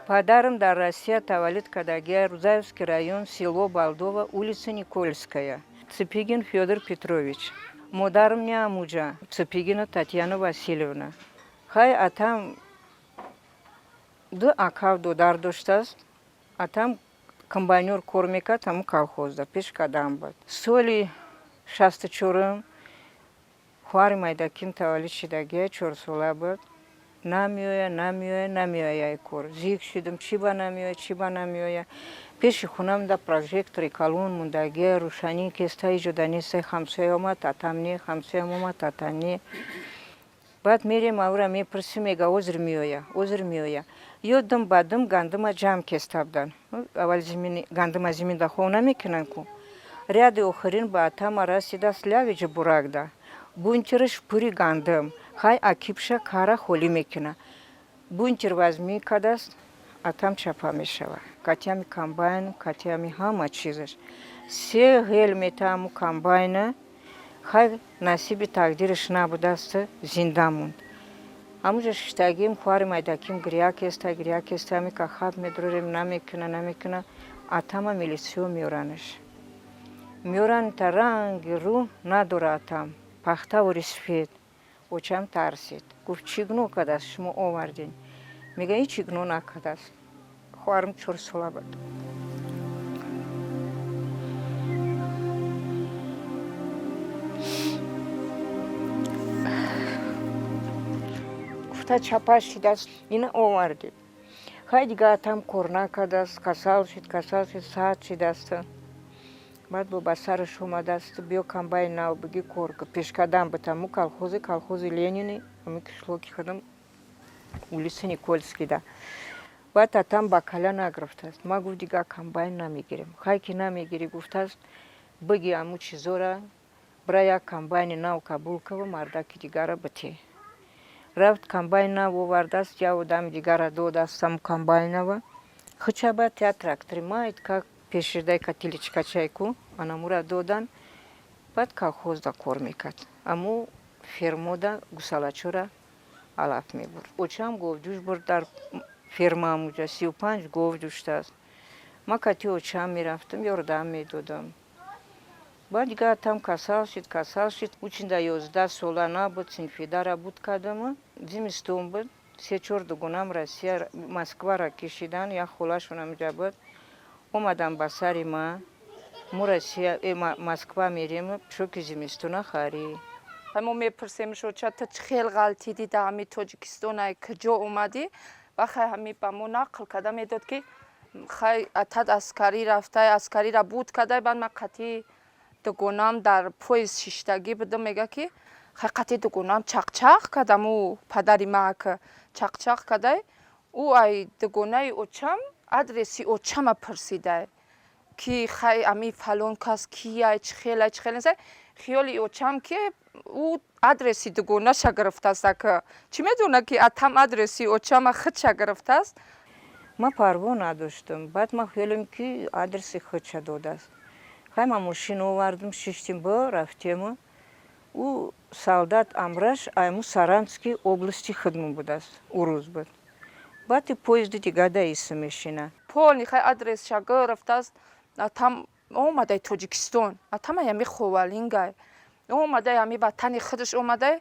Подаром до России tavalлит Кадагия, Рузаевский район, село Балдово, улица Никольская. Цепигин Федор Петрович. Модаром не Амуджа, Цепигина Татьяна Васильевна. Хай атам ды акав додар доштас, атам комбайнер кормика там колхозда, пешкадам бад. Соли шаста чорым, хуари майдакин tavalлит Шидагия, чорсола бад. Намиоя кор. Зиг шидам чиба намиоя. Пеши хунам да прожектори калун мундаге рушани кестай жоданисе хамсояма татамне, хамсояма татане. Бад мерем аура мепрси мега озр миоя. Йоддам бадам гандама джам кестабдан. Авал зимини гандама зимин да хона мекенанку. Ряды охрин ба атам арасида слявич бурагда. Бунтирыш пури гандам. Хай акипша кара холи мекена. Бунтир возьми кадас, а там чапа мешава. Катями комбайн, катями хама чизаш. Все гельми там комбайна, хай на себе тагдирыш набудасты зиндамун. А мы же штагим хуарим айдаким грякестами кахаб медрурим намекена, а там милицию мюраныш. Мюран таран гиру надура там, пахта урисфет. Очам тарсит. Гуфт чигну кадас шмо овардин. Мега и чигну накадас. Хуарм чурсула бад. Гуфта чапаш шидас ина овардин. Хайдига там корна кадас, касалшит, саат шидаста. Бад бо басар шума даст био комбайн нау бги корка пешкадам потому колхозы Ленины мы кишлоки ходам улица Никольский да. Бад а там бакаля награфтас. Магу дига комбайн намигирем. Хайки намигири гуфтас бги амучи зора брая комбайни нау кабулкова мардаки дигара бате. Рафт комбайн нау вардас я удам дигара додас сам комбайнова. Хачаба театрак тримает как пешедай катиличка чайку, она мура додан, под колхозда кормикат. Аму фермода гусалачура алаф мебур. Очам говдуш бурдар ферма амуджа, 35 говдуштас. Ма кати очам мирафтам, ёрдам медодам. Бадига там касалшит, учинда ёзда сола набуд, синфидара буд кадама, зимистон буд, сечор дугунам Россия, Москва ракишидан, я холашунам джабуд. Омадам басари ма Россия Москва мерем шоки зимистона хари. Мо мепрсем шо чата хел галтиди да ами Тоҷикистонай кҷо омади ва хай ҳами ба мо нақл када медод ки хай атад аскарӣ рафтай аскариро буд кадай баъд ма қатӣ дугонам дар поезд шиштагӣ будам мега ки хай қатӣ дугонам чақчақ кадам ӯ падари маак чақчақ кадай ӯ ай дугонаи очам адреси очама пурсидай ки хай ами фалон кас кияй чихелай хиёли очам ки ӯ адреси дугонаша гирифтааст ака чӣ медона ки атам адреси очама худша гирифтааст. Ма парво надоштам. Баъд ма хиёлем ки адреси худша додааст. Хай ма мошина овардам шиштим ба рафтем. Ӯ солдат амраш айму Саранский области хидмат будааст. Урӯз буд. Баъди поезди дигада иса мешина. Пони хай адресша гирифтааст. Атам омадай Тоҷикистон. Атам ами ховалингай. омадай ами ватани худаш омадай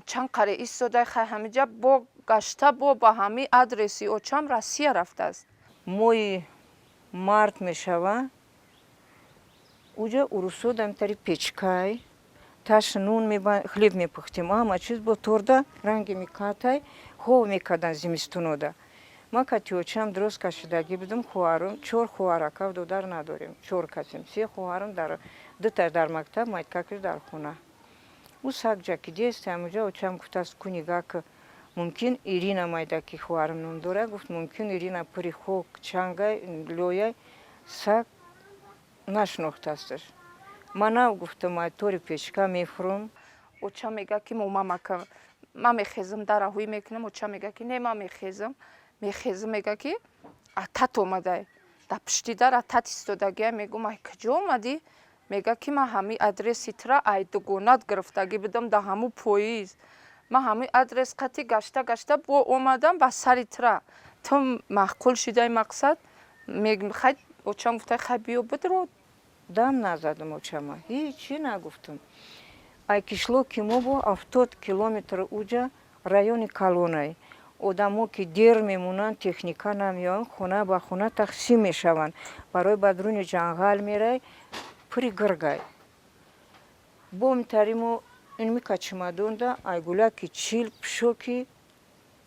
чанд қаре истодай хай ҳамиҷа бо гашта бо ба ҳами адреси очам Россия рафтааст. Мои март мешава. Уҷа урусодам тари печкай. Таш нун хлеб мепухтем. Ама чиз бо торда ранги мекатай. Хов мекадан зимистонода. Ма кати очам дрост кашидагӣ будам хуарам 4 хуаракав додар надорем 4 касим 3 хуарам дар дута дар мактаб майткакиш дар хона ӯ сагҷа ки дест амуҷа очам гуфтааст кунигак мумкин Ирина майдаки хуарам ном дора гуфт мумкин Ирина пури хок чангай лёяй саг нашнохтасташ манав гуфтам ай тори печка мефурум очам мега ки момамака ма мехезам дараҳуӣ мекунам очам мега ки не ма мехезам мега ки атат омадай дар пишти дар атат истодагия мегум ай куҷо омадӣ мега ки ма ҳами адреси тра ай дугонат гирифтагӣ будам дар ҳамун поиз ма ҳами адрес қатӣ гашта бо омадам ба сари тра تو معقول شده مقصد میخواید اوچم گفته خواهی بیو بدرو دم نزدم очама. هیچی نگفتم. Айкишло Кимобо, а в тот километр уджа районе колонной. Одамо ки дер мемунан, техника намён, хуна ба хуна тақсим мешаванд. Барои ба дуруни ҷанғал мерай, пури гиргай. Бо митариму инми качимадонда, айгуляки чил, пшоки,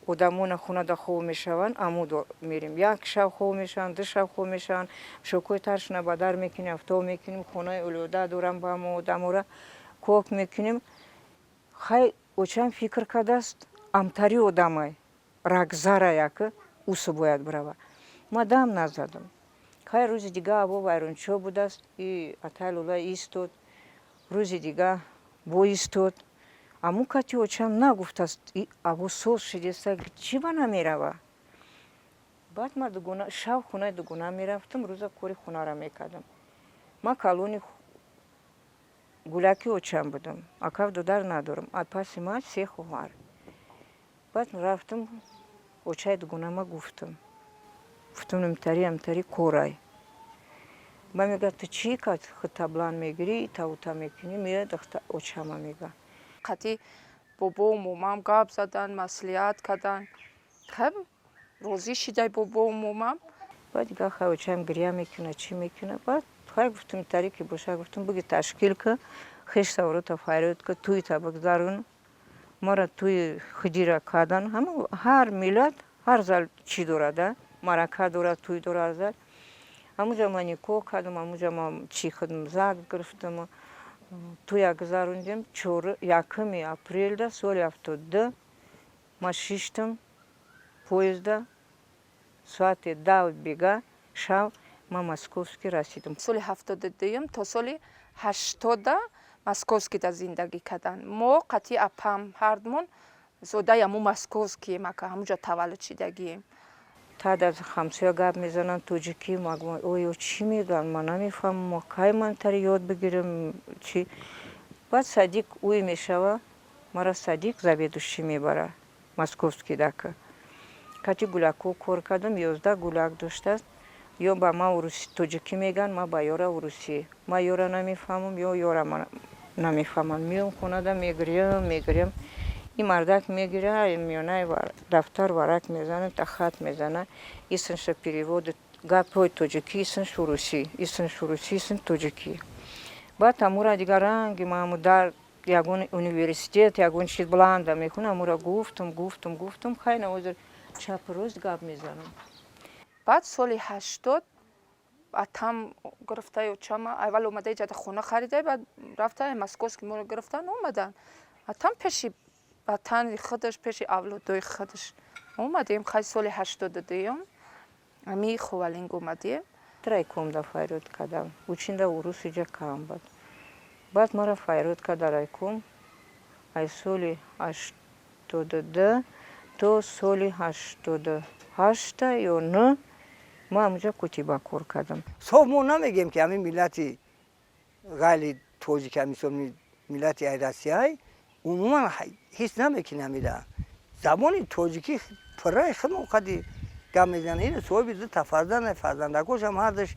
одамона хунада хов мешаванд, амудо мерим. Як шав хов мешаванд, ду шав хов мешаванд, пшокои таршна ба дар мекуним, афтоб мекуним, хунаи улёда дорам ба мо одамора کوک میکنیم خیلی اوچم فکر کردست امتری آدمای رگزاره یکه اوسو باید بروه ما دم نزدم خیلی روز دیگه ابو ویرونچو بودست ای اتایلولا ایستود روز دیگه بو ایستود امو کتی اوچم نگفتست ای ابو سوز شدیسته چی با نمیروه بعد ما دوگونه شب خونه دوگونه میرفتم روزا کوری خونه را میکردم ما کالونی гуляки очам будам акав додар надорам а паси ма се хоҳар баъд рафтам очаи дугунама гуфтам амтари корай ма мега ту чӣ кад хитаблан мегирӣ тавута мекунӣ меяд очама мега қати бобо момам гап задан маслиҳат кардан хаб розӣ шидай бобо момам баъд дига хай очаам гирья мекуна чӣ мекуна баъд хай гуфтам таре ки боша гуфтам биги ташкил ка хешта ворота фарёд ка туйта бигзарон мара туи хидира кардан ҳар миллат ҳар зал чӣ дорада марака дорад туй дорад зал ҳамуҷа ма никоҳ кардам ҳамуҷа ма чӣ хидмзак гирифтам туя гузарондем якуми апрелда соли 72 ма шиштам поезда соати 10 бега шаб ма московский расидам соли 72 то соли 80 московскида зиндагӣ кардан мо қати апам ҳардмон зодаи аму московские мака ҳамуҷа таваллуд шидагием тад аз ҳамсоя гап мезананд тоҷикӣ магум оё чӣ мегӯянд ман намефаҳмам кай ман тари ёд бигирам чӣ баъд садиқ ӯй мешава мара садиқ заведующӣ мебара московский дака кати гуляко кор кардам 11 гуляк доштааст ё ба ма уруси тоҷикӣ мегӯянд ма ба ёра урусӣ ма ёра намефаҳмам ё ёра намефаҳманд меом хонада мегирям ин мардак мегира миёнаи дафтар варак мезана та хат мезана исмша переводи гапҳои тоҷикӣ исмш урусӣ исмш урусӣ исм тоҷикӣ баъд амура дигар ранги мааму дар ягон университет ягон чиз бланда мехӯна амура гуфтам хайна ҳозир чапу рост гап мезанам баъд соли 80 атам гирифтаи очама аввал омадаи ҷада хона харидай баъд рафтаи московский моро гирифтан омадан атам пеши ватани худаш пеши авлодои худаш омадем хай соли 82 ами ховалинг омадем райкомда фарёд кардам учинда урус иҷа кам буд баъд мара фарёд карда райком ай соли 82 то соли 88 ё 9 ма ҳамуҷа кутиба кор кардам соҳ мо намегем ки ҳамин миллати ғайри тоҷик ҳамисони миллати ай россияй умуман ҳис намекунам ида забони тоҷикӣ пурраи хеле қади гап мезанад ин соҳиби дута фарзанд фарзандакошам ҳардаш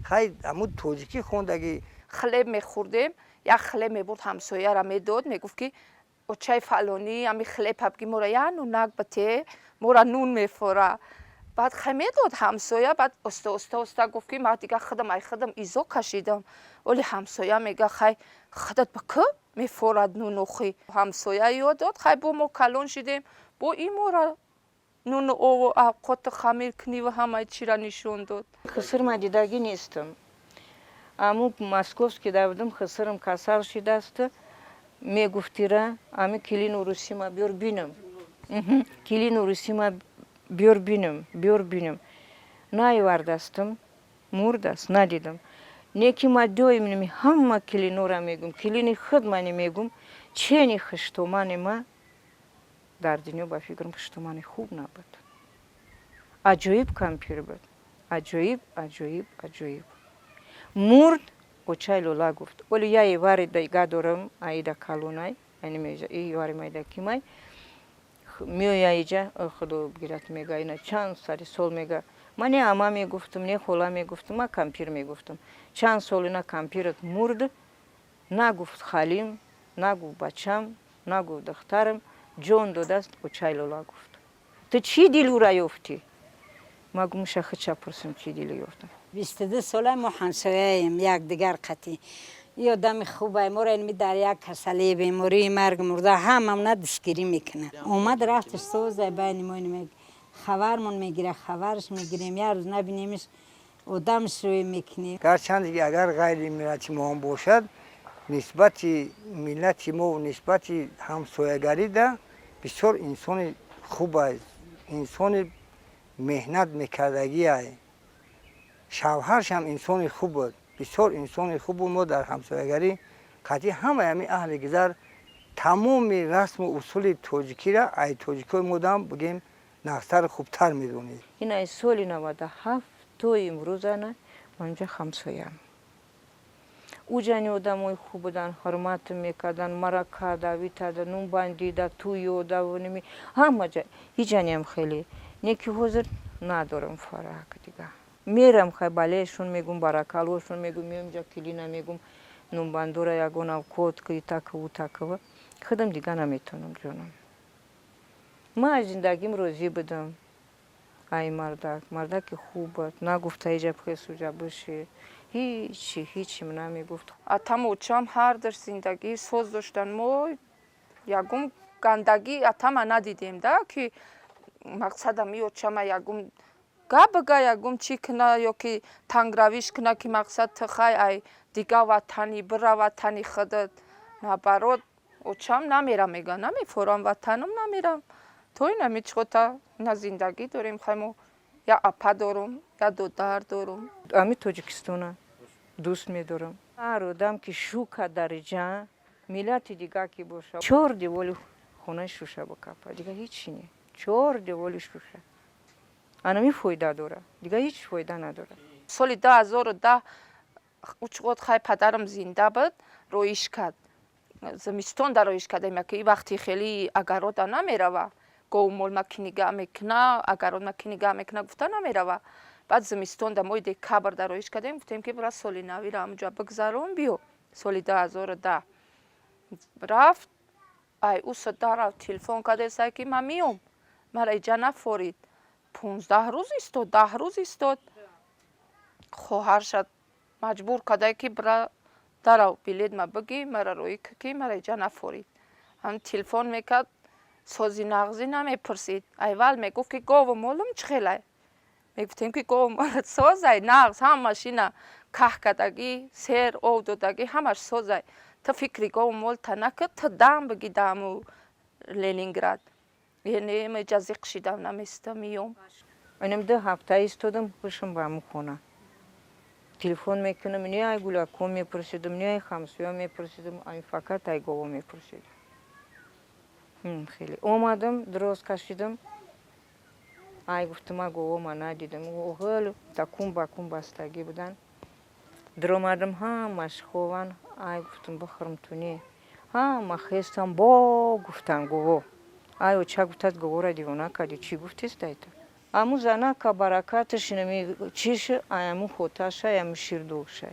хай ҳамун тоҷикӣ хондагӣ хлеб мехӯрдем як хлеб мебурд ҳамсояра медод мегуфт ки очаи фалонӣ ами хлеб ҳабги мора як нунак бате мора нун мефора баъд хай медод ҳамсоя баъд оста гуфт ки ма дига худам ай худам изо кашидам оли ҳамсоя мега хай худат ба кӯ мефорад нуну хӣ ҳамсоя ёд дод хай бо мо калон шидем бо ин мора нуну ову авқоту хамир куниву ҳамаи чира нишон дод хисир ма дидагӣ нестам аму московский давдим хисирам касал шидасту мегуфтира ами килин урусима биёр бинам килин урусима биёр бинам наивардастам мурдаст надидам неки ма доимними ҳама килинора мегум килини худ мани мегум чени хиштомани ма дар дунё ба фикрам хиштомани хуб набуд аҷоиб кампир буд аҷоиб мурд очаи лола гуфт оли яи вари дига дорам аида калонай ивари майда кимай میای اینجا خدا بگیرد میگه اینا چند سال سال میگه من نه اما میگفتم نه خاله میگفتم من کمپیر میگفتم چند سال اینا کمپیرت مرد نگفت خالیم نگفت بچم نگفت دخترم جون داده است و چایلولا گفت تو چی دیلو را یافتی مگه مشخص چپرسم چی دیلو یافتم 22 ساله ما همسایه‌ایم یک دیگر قطعی یه آدم خوبه ما را علمی در یک کسلی بیماری مرگ مرده هم دستگیری میکنه اومد رفتش سوزه بین ما میگه خبرمون میگیره خبرش میگیریم یه روز نبینیمش آدمش روی میکنیم گرچند که اگر غیر ملتی ما هم باشد نسبت ملت ما و نسبت همسایگری ده بسیار انسان خوب است انسان مهنت میکردگی است شوهرش هم انسان خوب است بسیار انسان خوب و ما در همسایگری قطعی همه همی اهل گذر تمام رسم و اصول تاجیکی را ای تاجیکای ما هم بگیم نقصر خوبتر میدونید این ای سال 97 تو امروز نه من اینجا همسایم او جانی آدمای خوب بودن حرمت میکردن مرا کادا ویتادا نون باندیدا تویو داونمی همه جا هیچ جانی هم خیلی نیکی حضور ندارم فرق دیگه میرم خیلی بالهشون میگم برکالوشون میگم میام جا کلینا میگم نون باندورا یگونا کود که تاک و تاکوا خودم دیگه نمیتونم جونم ما زندگیم روزی بدم ای مردک خوب بود نگفته ایجا پخیسوجا بشه هیچی من نمیگفت атам учам ҳар дар зиндагӣ соз доштан мо ягум гандагӣ атама надидем да ки мақсадам ё чама ягум габага ягум чӣ кина ё ки тангравиш кина ки мақсад тихай ай дига ватани бира ватани худат наоборот учам намерам мега намефорам ватанам намерам то ина мичхота ина зиндагӣ дорем хай мо я апа дорум я додар дорум ами тоҷикистона دوست می‌دارم. هر آدم که شوکه در جان ملت دیگه که باشه 4 دیوال خونه شوشه بکپه دیگه هیچی نه 4 دیوال شوشه انا فایده داره دیگه هیچ فایده نداره соли 2010 учғот хай падарам зинда буд роиш кард зимистон дар роиш кардем ки вақти хели агарода намерава говмол макинига мекна агарод макинига мекна гуфта намерава баъд зимистон да моҳи декабр дар роиш кардем гуфтем ки бира соли навира ҳамуҷа бигзарон биё соли 2010 рафт ай усода рафт телефон кардесай ки ман миём мара иҷа нафорид 15 рӯз истод 10 рӯз истод хоҳарша маҷбур кадай ки бира дарав билет ма бигӣ мара роӣ ки мара иҷа нафорид ҳам телефон мекард сози нағзӣ намепурсид айвал мегуфт ки гову молум чӣ хелай мегуфтем ки гову молат созай нағз ҳамаш ина каҳкадагӣ сер ов додагӣ ҳамаш созай ту фикри гову молта накард ту дам бигӣ даму ленинград яъне иҷа зиқ шидам наместам миём اینم 2 هفته ایستادم پشم به همون خونه تلفن میکنم نه ای گلکو میپرسیدم نه ای همسایه میپرسیدم ای فقط ای گاوا میپرسیدم خیلی اومدم درست کشیدم ای گفتم ما گاوا ما ندیدم اوغل تکون بستگی بودن در اومدم همش خوان ای گفتم بخورم تونی ما خستم با گفتم گاوا ای چه گفتت گاوا را دیوانه کردی چی گفتیست ایتا امو زنه که برکتش نمی چیش امو خوتاشه امو شیردوشه